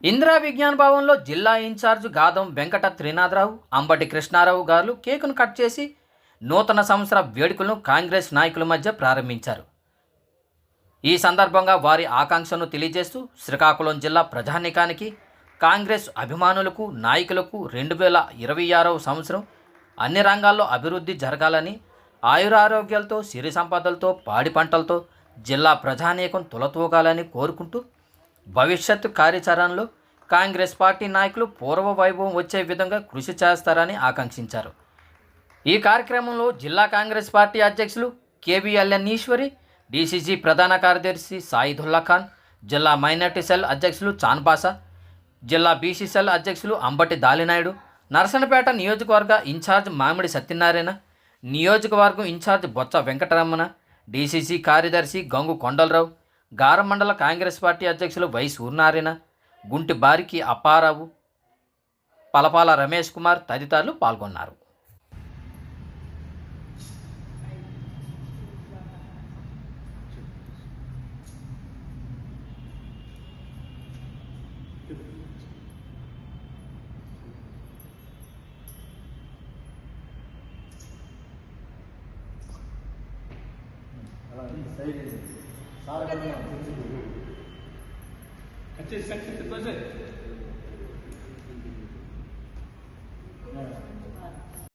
ఇందిరా విజ్ఞాన భవన్లో జిల్లా ఇన్ఛార్జ్ గాదం వెంకట త్రినాథరావు, అంబటి కృష్ణారావు గారు కేకును కట్ చేసి నూతన సంవత్సర వేడుకలను కాంగ్రెస్ నాయకుల మధ్య ప్రారంభించారు. ఈ సందర్భంగా వారి ఆకాంక్షను తెలియజేస్తూ శ్రీకాకుళం జిల్లా ప్రజానీకానికి, కాంగ్రెస్ అభిమానులకు, నాయకులకు 2026వ సంవత్సరం అన్ని రంగాల్లో అభివృద్ధి జరగాలని, ఆయురారోగ్యాలతో, సిరి సంపదలతో, పాడి పంటలతో జిల్లా ప్రజానీకం తులతూగాలని కోరుకుంటూ భవిష్యత్తు కార్యాచరణలో కాంగ్రెస్ పార్టీ నాయకులు పూర్వ వైభవం వచ్చే విధంగా కృషి చేస్తారని ఆకాంక్షించారు. ఈ కార్యక్రమంలో జిల్లా కాంగ్రెస్ పార్టీ అధ్యక్షులు కేవీఎల్ఎన్ ఈశ్వరి, డీసీసీ ప్రధాన కార్యదర్శి సాయిదుల్లా ఖాన్, జిల్లా మైనార్టీ సెల్ అధ్యక్షులు చాన్బాసా, జిల్లా బీసీ సెల్ అధ్యక్షులు అంబటి దాలినాయుడు, నరసనపేట నియోజకవర్గ ఇన్ఛార్జ్ మామిడి సత్యనారాయణ, నియోజకవర్గం ఇన్ఛార్జ్ బొత్స వెంకటరమణ, డీసీసీ కార్యదర్శి గంగు కొండలరావు, గారం మండల కాంగ్రెస్ పార్టీ అధ్యక్షులు వై సూర్యనారాయణ, గుంటి బారికి అప్పారావు, పలపాల రమేష్ కుమార్ తదితరులు పాల్గొన్నారు. Sachet,